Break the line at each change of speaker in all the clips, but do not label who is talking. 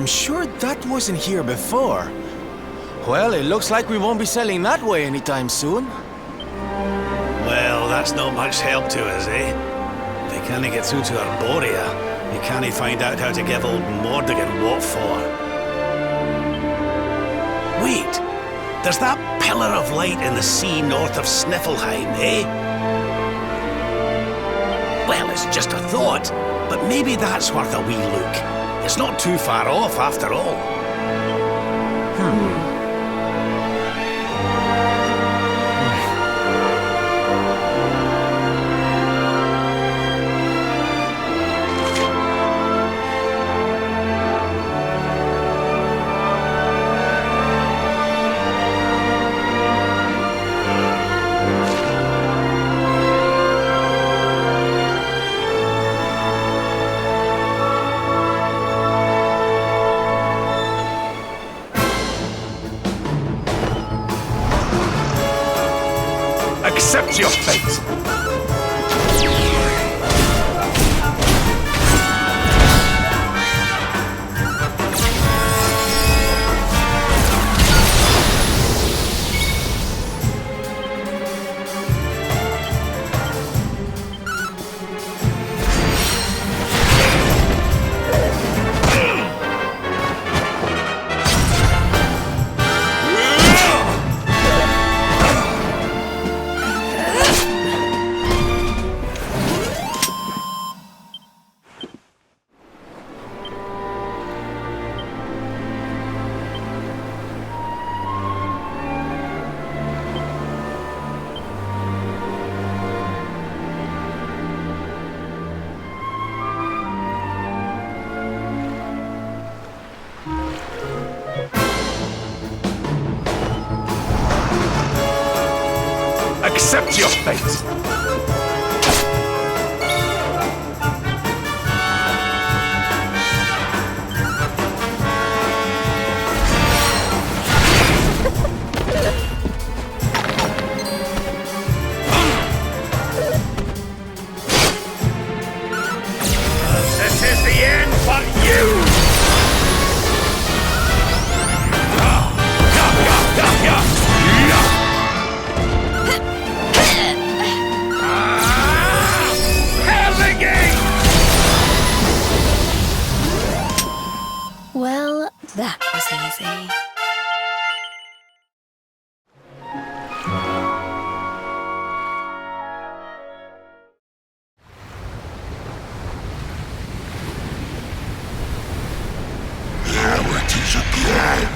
I'm sure that wasn't here before. Well, it looks like we won't be sailing that way anytime soon.
Well, that's not much help to us, eh? If they can't get through to Arborea, they can't find out how to give old Mordigan what for. Wait! There's that pillar of light in the sea north of Sniffelheim, eh? Well, it's just a thought, but maybe that's worth a wee look. It's not too far off, after all.
Accept your fate! Accept your fate!
This is the end for you!
Well, that was easy.
There it is again.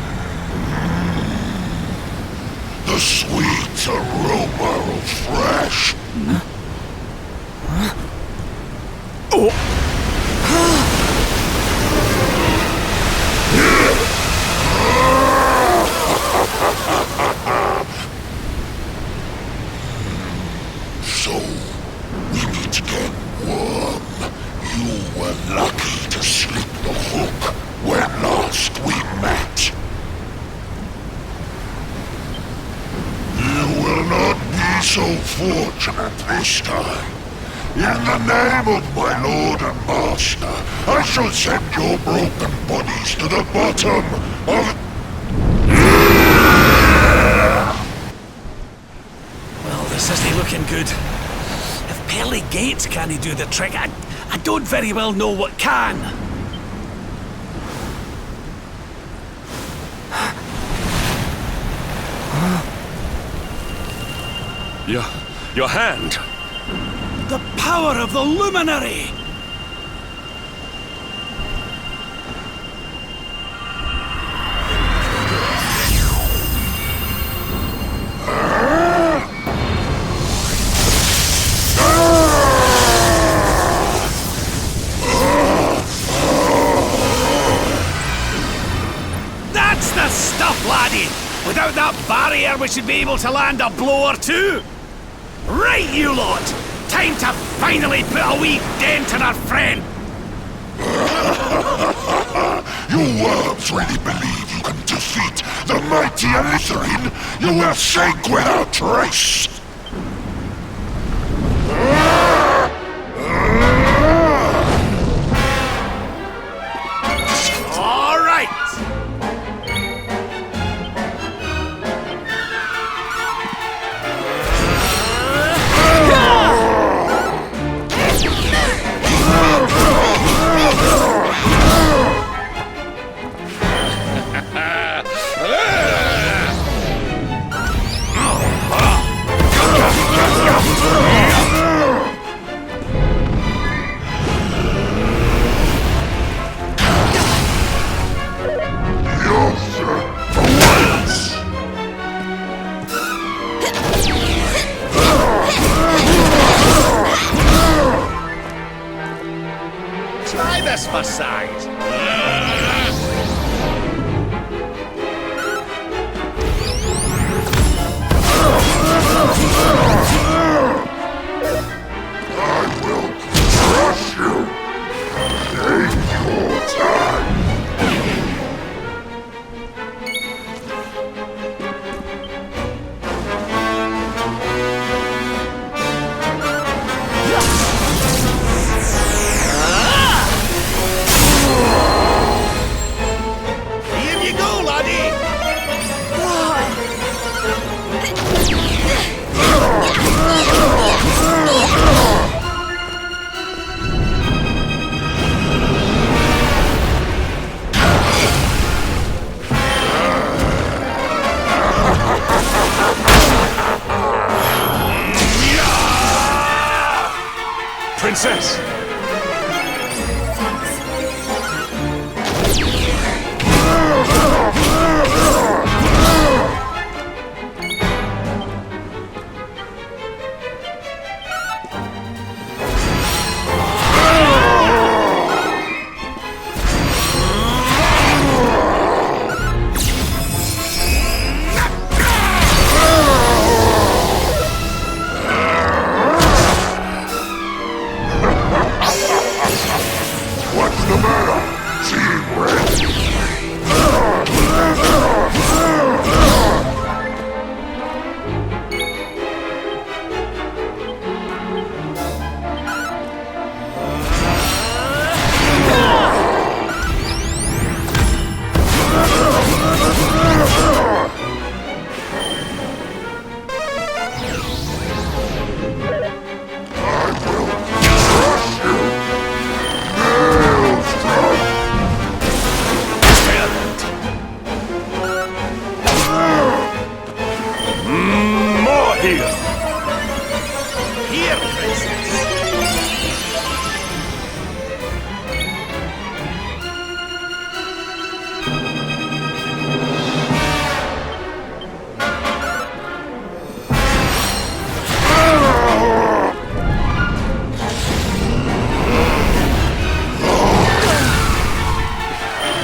The sweet aroma of fresh. So, we meet again, Worm. You were lucky to slip the hook when last we met. You will not be so fortunate this time. In the name of my lord and master, I shall send your broken bodies to the bottom of...
Well, this isn't looking good. If Pearly Gates can't do the trick, I don't very well know what can.
Your hand!
The power of the Luminary! That's the stuff, laddie! Without that barrier, we should be able to land a blow or two! Right, you lot! Time to finally put a wee dent in our friend!
You worms really believe you can defeat the mighty Alizarino? You will sink without trace!
All right! a size.
I will crush you! Take your time!
Here you go, laddie!
Princess!
What's the matter? Seeing red?
More here!
Here, princess!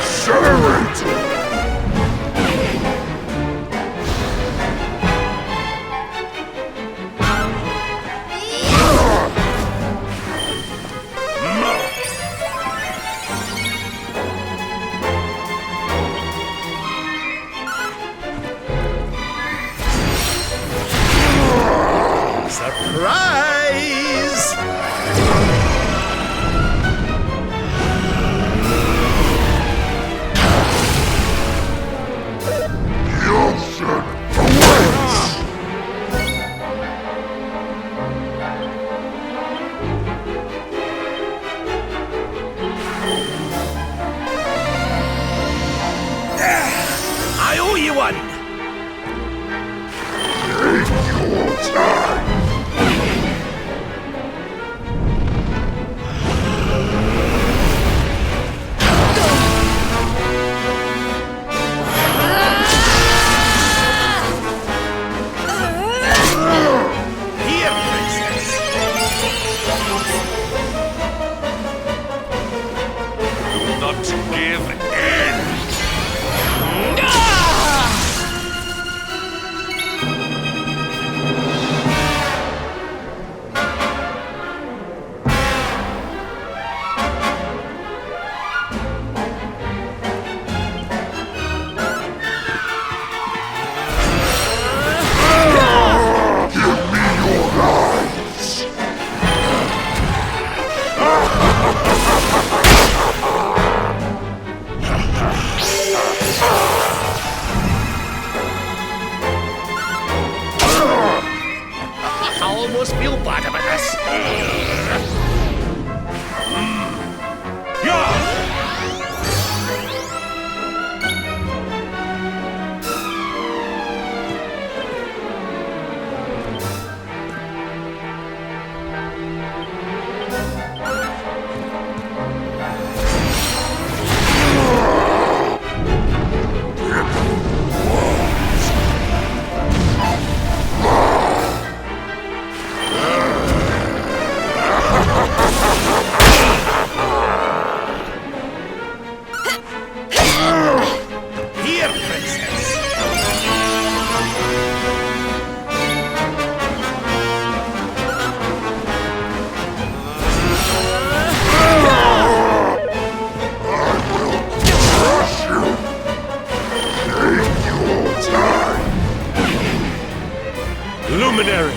Accelerate!
Surprise!
The ocean awaits!
I owe you one!
Take your time!
Here, princess!
Do not give in!
Give me your eyes!
I almost feel bad about this.
Yeah! Luminary!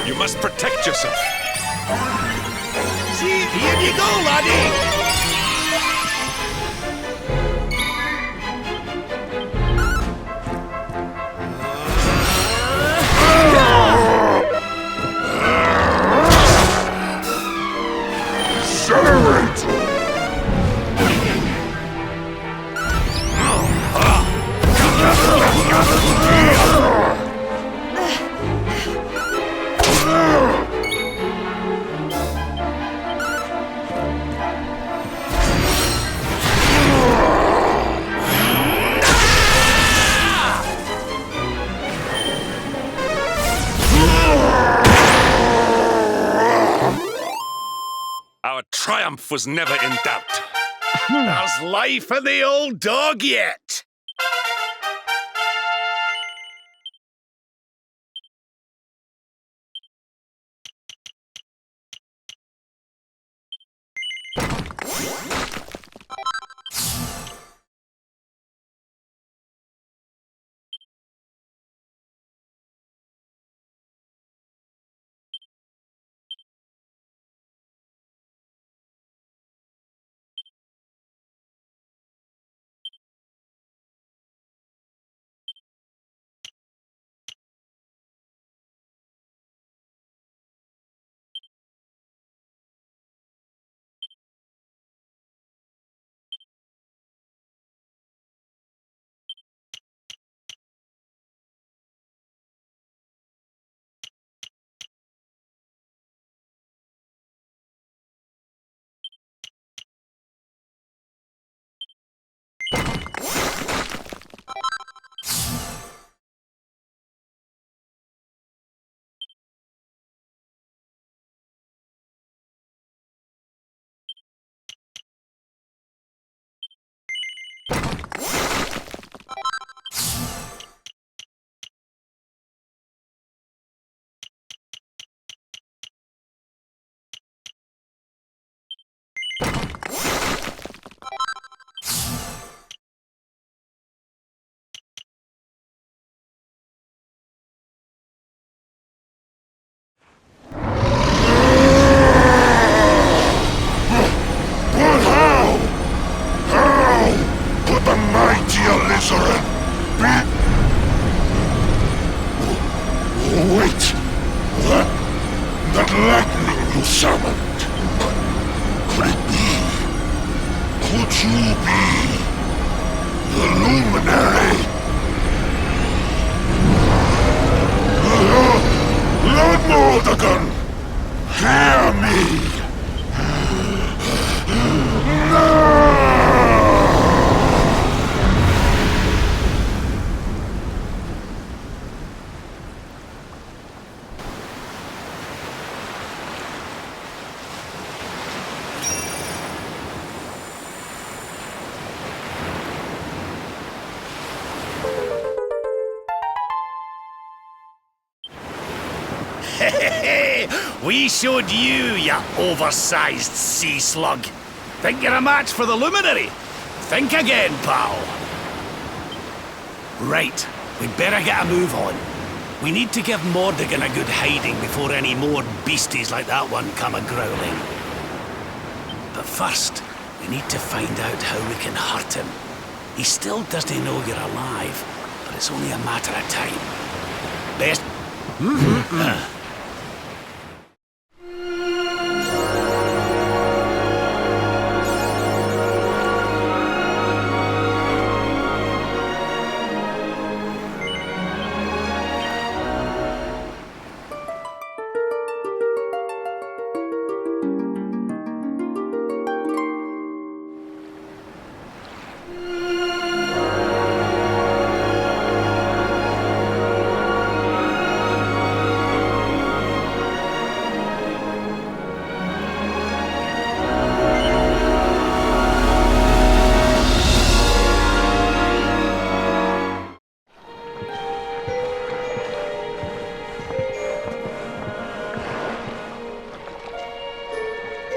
You must protect yourself.
See, here you go, laddie!
Accelerate!
Our triumph was never in doubt.
There's life in the old dog yet! Alizarino! Wait! That lightning you summoned! Could it be? Could you be the Luminary? Lord Mordegon! Hear me! We showed you, ya oversized sea slug. Think you're a match for the Luminary? Think again, pal. Right, we'd better get a move on. We need to give Mordegon a good hiding before any more beasties like that one come a-growling. But first, we need to find out how we can hurt him. He still doesn't know you're alive, but it's only a matter of time. Best...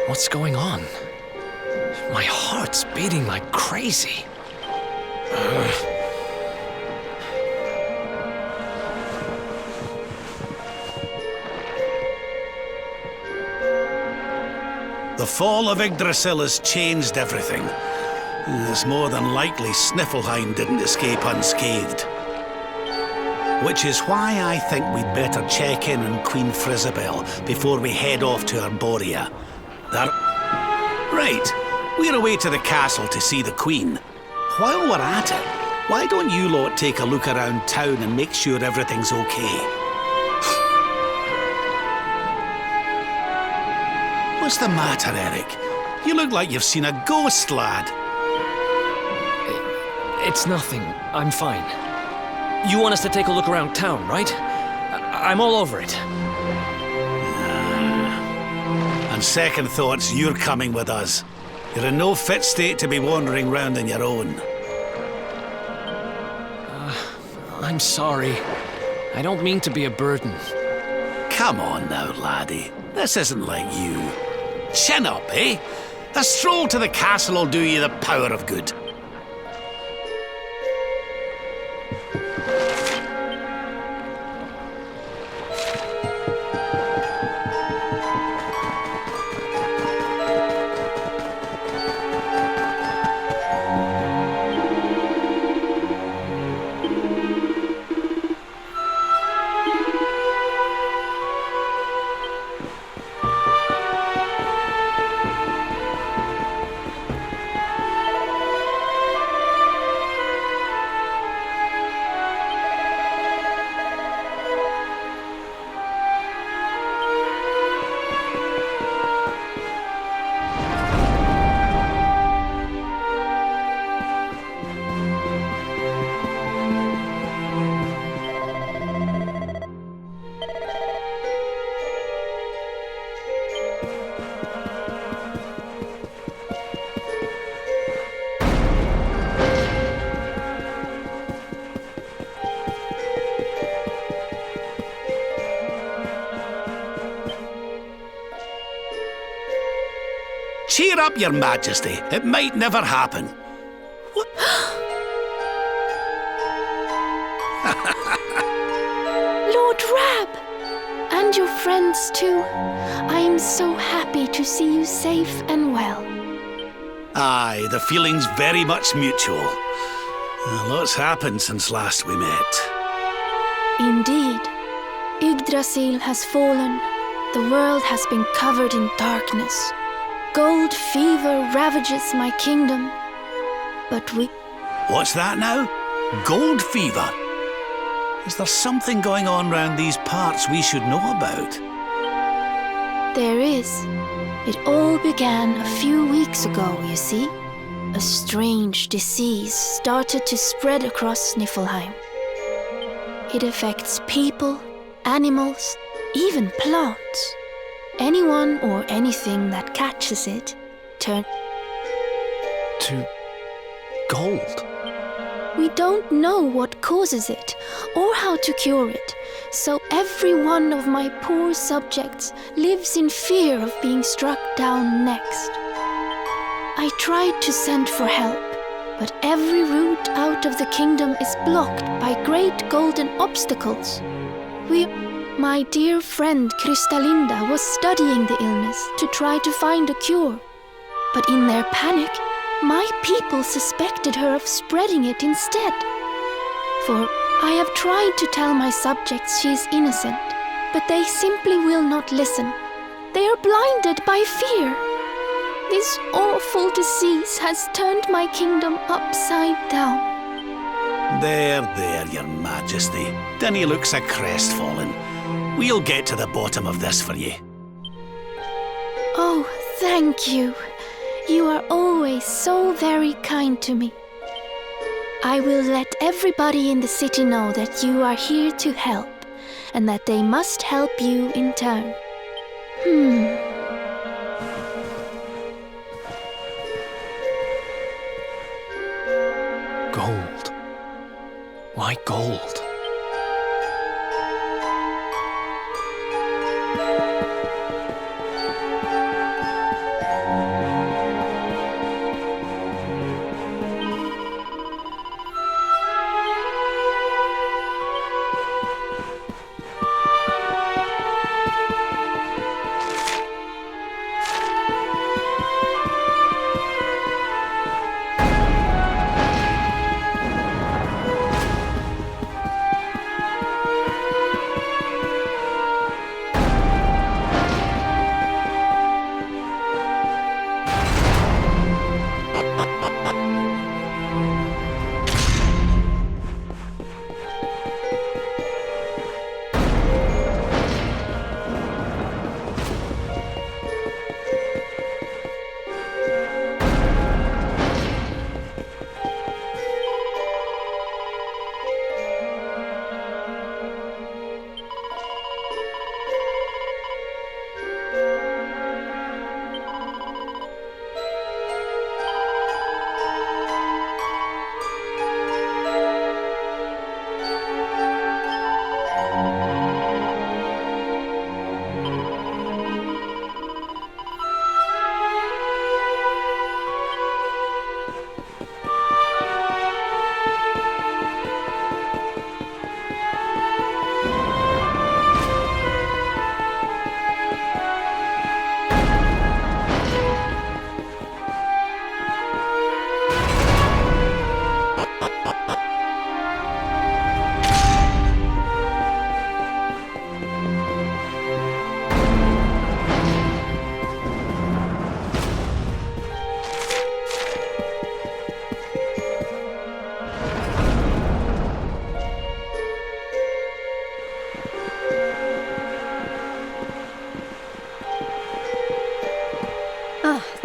What's going on? My heart's beating like crazy.
The fall of Yggdrasil has changed everything. It's more than likely Sniffleheim didn't escape unscathed. Which is why I think we'd better check in on Queen Frizabel before we head off to Arborea. Right, we're away to the castle to see the Queen. While we're at it, why don't you lot take a look around town and make sure everything's okay? What's the matter, Eric? You look like you've seen a ghost, lad.
It's nothing. I'm fine. You want us to take a look around town, right? I'm all over it.
On second thoughts, you're coming with us. You're in no fit state to be wandering round on your own.
I'm sorry. I don't mean to be a burden.
Come on now, laddie. This isn't like you. Chin up, eh? A stroll to the castle will do you the power of good. Cheer up, Your Majesty. It might never happen. What?
Lord Rab! And your friends too. I am so happy to see you safe and well.
Aye, the feeling's very much mutual. A lot's happened since last we met.
Indeed. Yggdrasil has fallen. The world has been covered in darkness. Gold fever ravages my kingdom. But we...
What's that now? Gold fever? Is there something going on round these parts we should know about?
There is. It all began a few weeks ago, you see. A strange disease started to spread across Sniffleheim. It affects people, animals, even plants. Anyone or anything that catches it turns
To gold.
We don't know what causes it or how to cure it, so every one of my poor subjects lives in fear of being struck down next. I tried to send for help, but every route out of the kingdom is blocked by great golden obstacles. My dear friend Kristalinda was studying the illness to try to find a cure, but in their panic, my people suspected her of spreading it instead. For I have tried to tell my subjects she is innocent, but they simply will not listen. They are blinded by fear. This awful disease has turned my kingdom upside down.
There, Your Majesty. Dinny looks a crestfallen. We'll get to the bottom of this for you.
Oh, thank you. You are always so very kind to me. I will let everybody in the city know that you are here to help, and that they must help you in turn.
Gold. Why gold?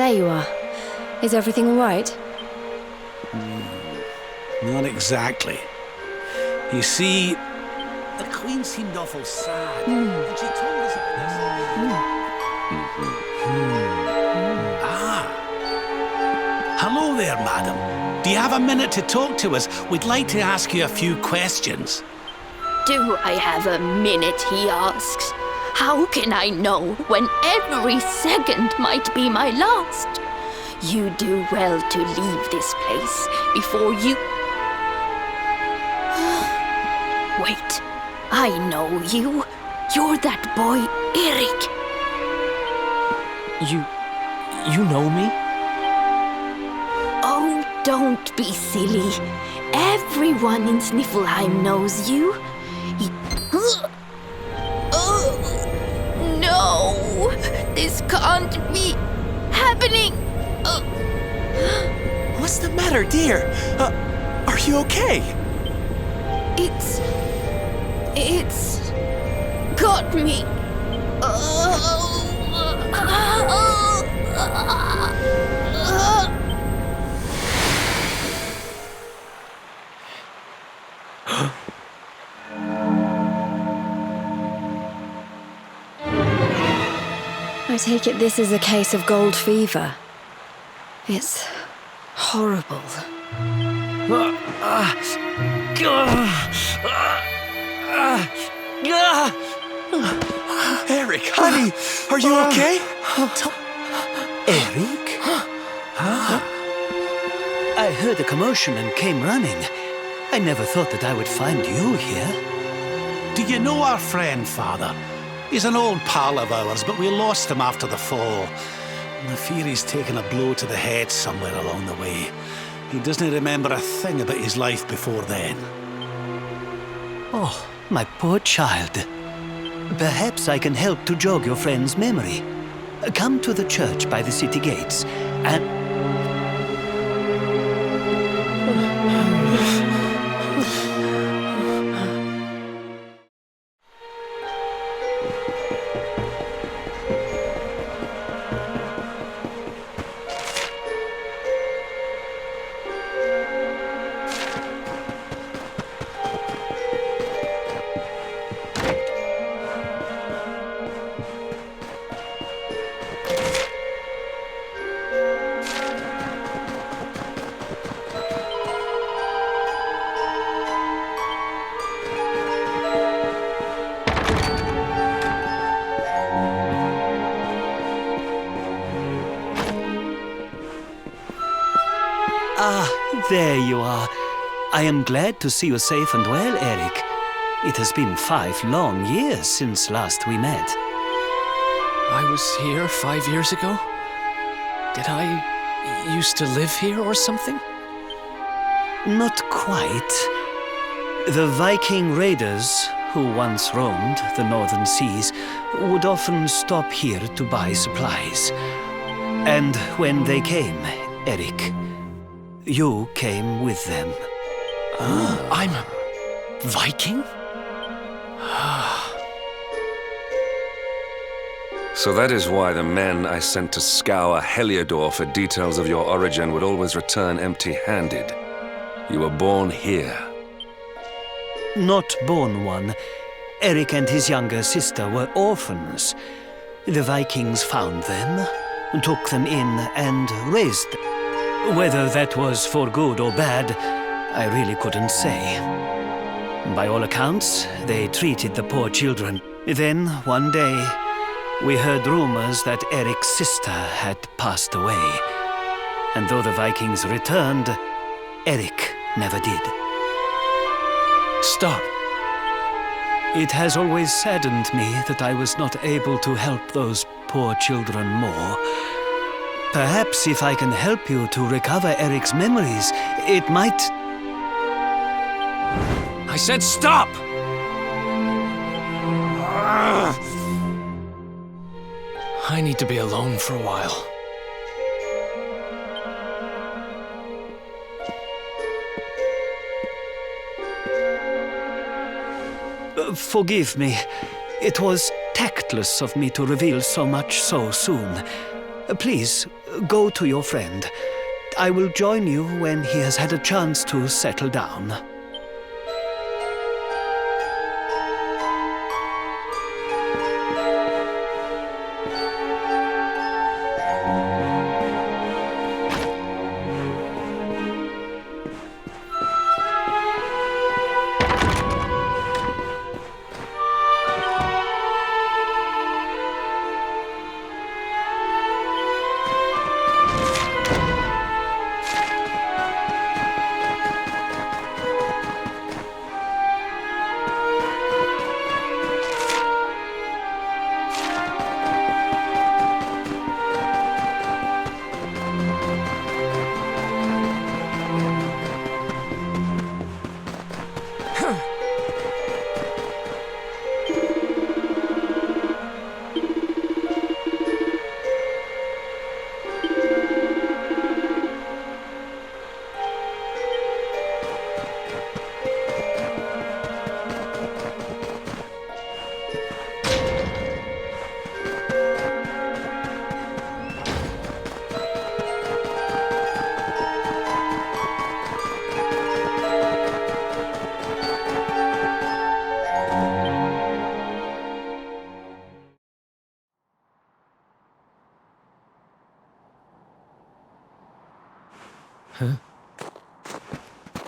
There you are. Is everything all right?
Not exactly. You see, the Queen seemed awful sad, and she told us about this. Ah. Hello there, madam. Do you have a minute to talk to us? We'd like to ask you a few questions.
Do I have a minute, he asks. How can I know when every second might be my last? You do well to leave this place before you... Wait, I know you. You're that boy, Eric.
You know me?
Oh, don't be silly. Everyone in Sniffelheim knows you. No! This can't be happening!
What's the matter, dear? Are you okay?
It's got me.
I take it this is a case of gold fever. It's horrible.
Eric, honey, are you okay?
Eric? I heard a commotion and came running. I never thought that I would find you here.
Do you know our friend, Father? He's an old pal of ours, but we lost him after the fall. I fear he's taken a blow to the head somewhere along the way. He doesn't remember a thing about his life before then.
Oh, my poor child. Perhaps I can help to jog your friend's memory. Come to the church by the city gates, and... Ah, there you are. I am glad to see you safe and well, Eric. It has been 5 long years since last we met.
I was here 5 years ago? Did I used to live here or something?
Not quite. The Viking raiders, who once roamed the northern seas, would often stop here to buy supplies. And when they came, Eric, you came with them.
I'm a Viking?
So that is why the men I sent to scour Heliodor for details of your origin would always return empty-handed. You were born here.
Not born one. Eric and his younger sister were orphans. The Vikings found them, took them in, and raised them. Whether that was for good or bad, I really couldn't say. By all accounts, they treated the poor children. Then, one day, we heard rumors that Eric's sister had passed away. And though the Vikings returned, Eric never did.
Stop.
It has always saddened me that I was not able to help those poor children more. Perhaps if I can help you to recover Eric's memories, it might...
I said stop! I need to be alone for a while.
Forgive me. It was tactless of me to reveal so much so soon. Please, Go to your friend. I will join you when he has had a chance to settle down.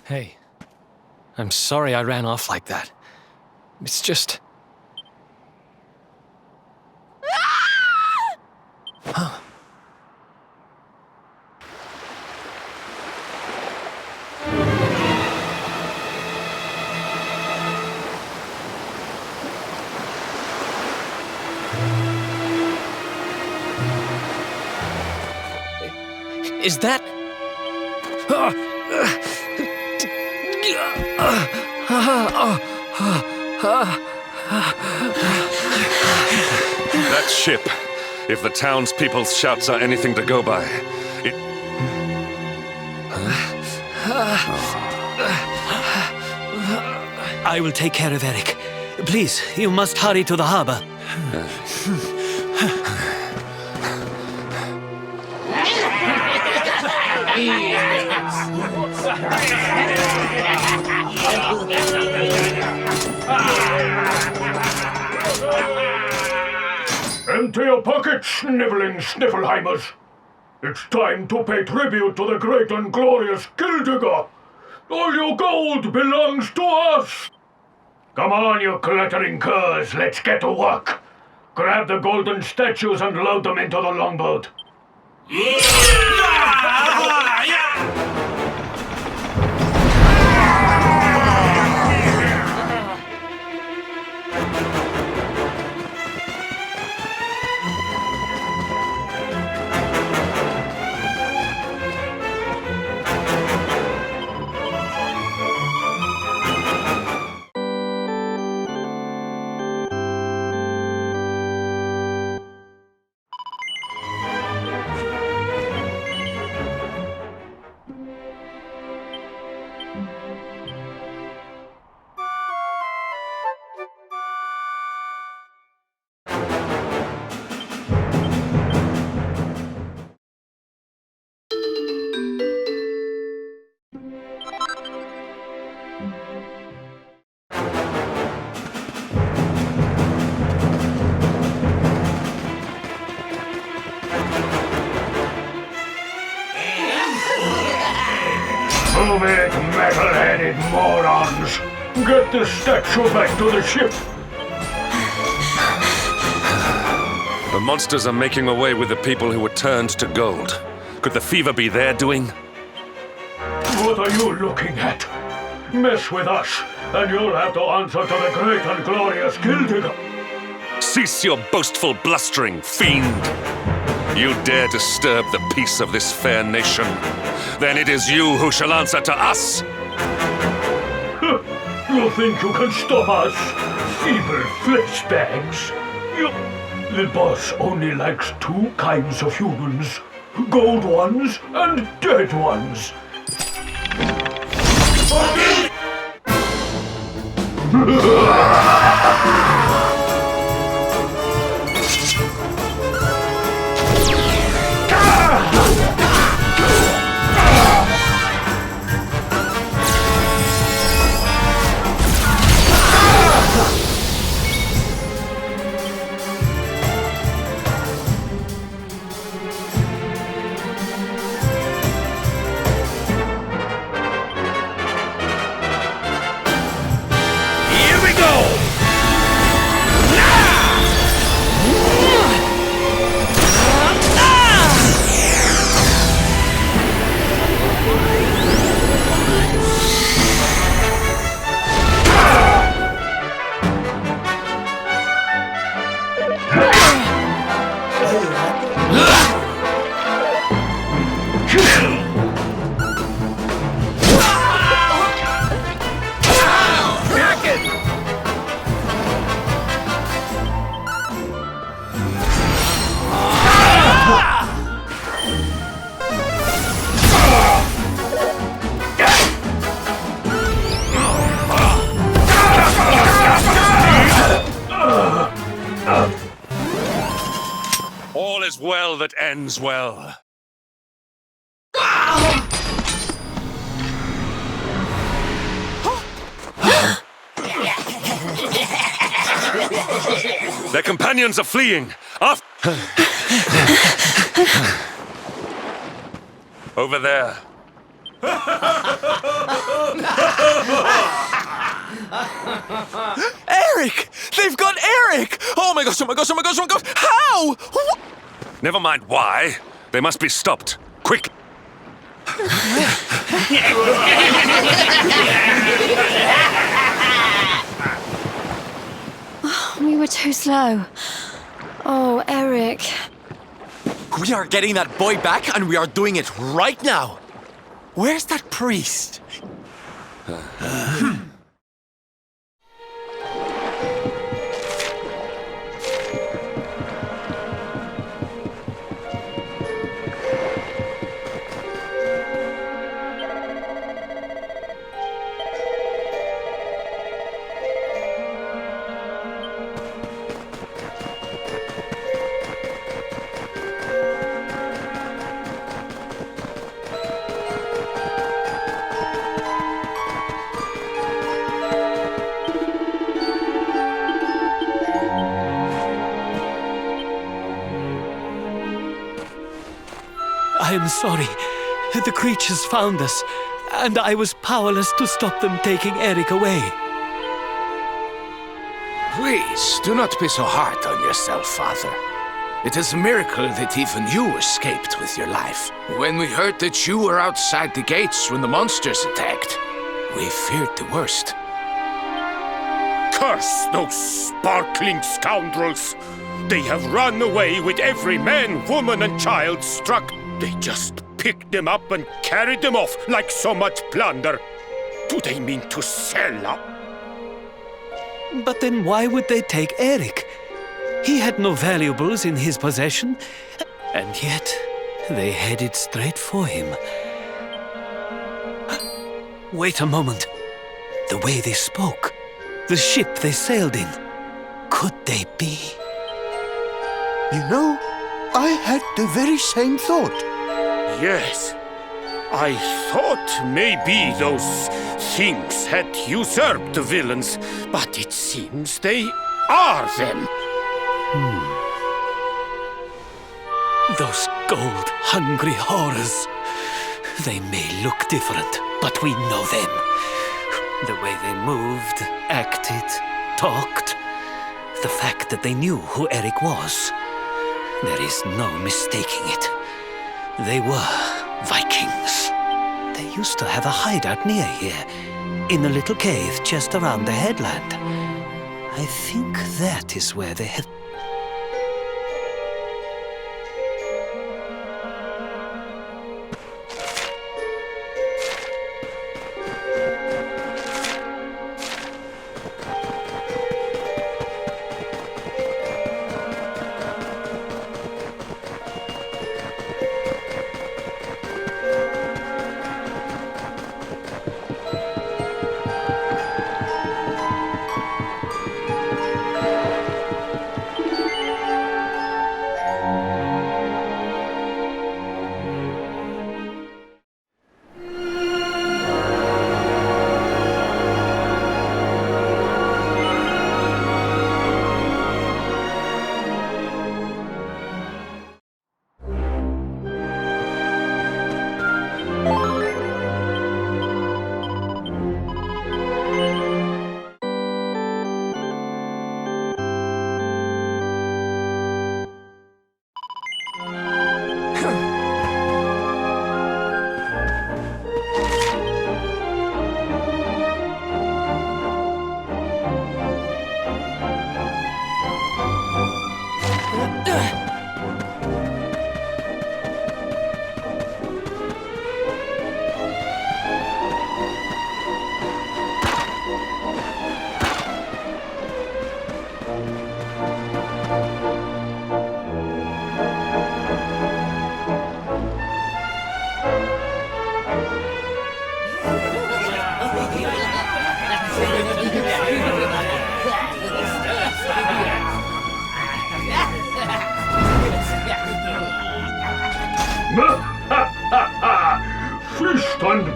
Hey, I'm sorry I ran off like that. It's just... Huh. Is that...
That ship, if the townspeople's shouts are anything to go by, it...
I will take care of Eric. Please, you must hurry to the harbor.
Empty your pockets, sniveling Sniffelheimers. It's time to pay tribute to the great and glorious Gildigger. All your gold belongs to us. Come on, you clattering curs, let's get to work. Grab the golden statues and load them into the longboat. Move it, metal-headed morons! Get the statue back to the ship!
The monsters are making away with the people who were turned to gold. Could the fever be their doing?
What are you looking at? Mess with us, and you'll have to answer to the great and glorious Gildigger.
Cease your boastful blustering, fiend! You dare disturb the peace of this fair nation, then it is you who shall answer to us!
You think you can stop us? Feeble flesh bags! The boss only likes two kinds of humans. Gold ones and dead ones.
All is well that ends well. Their companions are fleeing. Over there.
Eric! They've got Eric! Oh my gosh, oh my gosh, oh my gosh, oh my gosh! How? What?
Never mind why. They must be stopped. Quick!
We were too slow. Oh, Eric.
We are getting that boy back, and we are doing it right now. Where's that priest?
I am sorry. The creatures found us, and I was powerless to stop them taking Eric away.
Please, do not be so hard on yourself, Father. It is a miracle that even you escaped with your life. When we heard that you were outside the gates when the monsters attacked, we feared the worst.
Curse those sparkling scoundrels! They have run away with every man, woman, and child struck. They just picked them up and carried them off like so much plunder. Do they mean to sell up?
But then why would they take Eric? He had no valuables in his possession, and yet they headed straight for him. Wait a moment. The way they spoke, the ship they sailed in, could they be?
You know, I had the very same thought.
Yes. I thought maybe those things had usurped the villains, but it seems they are them.
Those gold-hungry horrors. They may look different, but we know them. The way they moved, acted, talked. The fact that they knew who Eric was. There is no mistaking it. They were Vikings. They used to have a hideout near here, in a little cave just around the headland. I think that is where they have...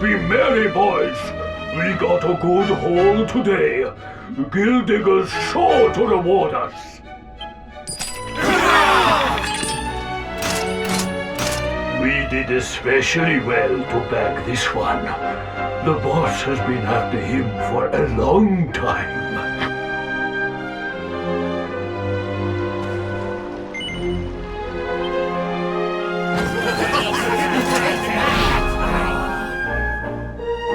be merry, boys. We got a good haul today. Gildigger's sure to reward us. We did especially well to bag this one. The boss has been after him for a long time.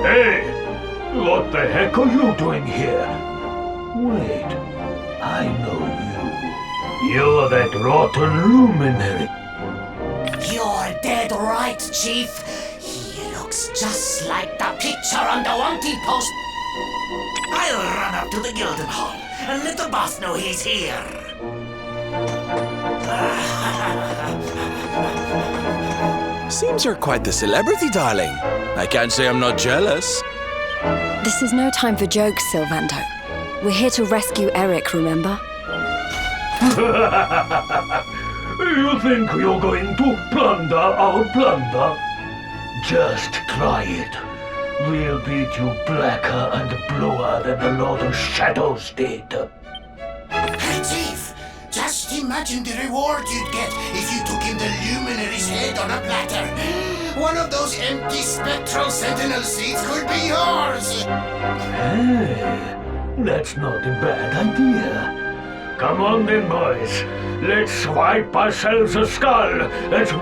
Hey! What the heck are you doing here? Wait, I know you. You're that rotten luminary.
You're dead right, Chief. He looks just like the picture on the wanted post. I'll run up to the Gilded Hall and let the boss know he's here.
Seems you're quite the celebrity, darling. I can't say I'm not jealous.
This is no time for jokes, Sylvando. We're here to rescue Eric, remember?
You think you're going to plunder our plunder? Just try it. We'll beat you blacker and bluer than the Lord of Shadows did.
Hey, Chief, just imagine the reward you'd get if you took in the Luminary's head on a platter. One of those empty spectral sentinel seats could be yours.
Hey, that's not a bad idea. Come on then, boys. Let's wipe ourselves a skull. Let's...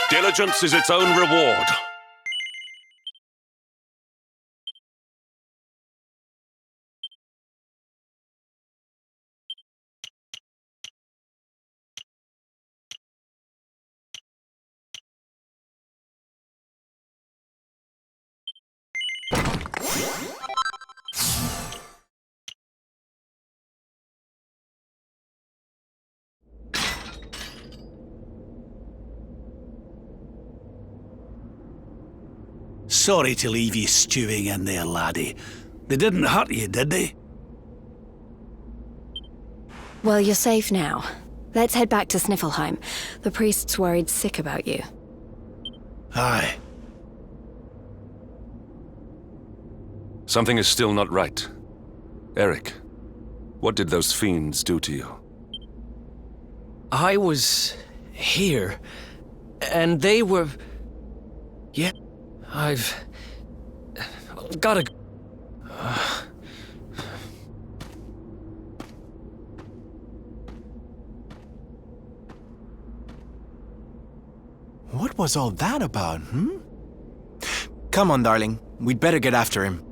Diligence is its own reward.
Sorry to leave you stewing in there, laddie. They didn't hurt you, did they?
Well, you're safe now. Let's head back to Sniffelheim. The priest's worried sick about you.
Aye.
Something is still not right. Eric, what did those fiends do to you?
I was here, and they were... Yeah, I've gotta...
What was all that about, Come on, darling. We'd better get after him.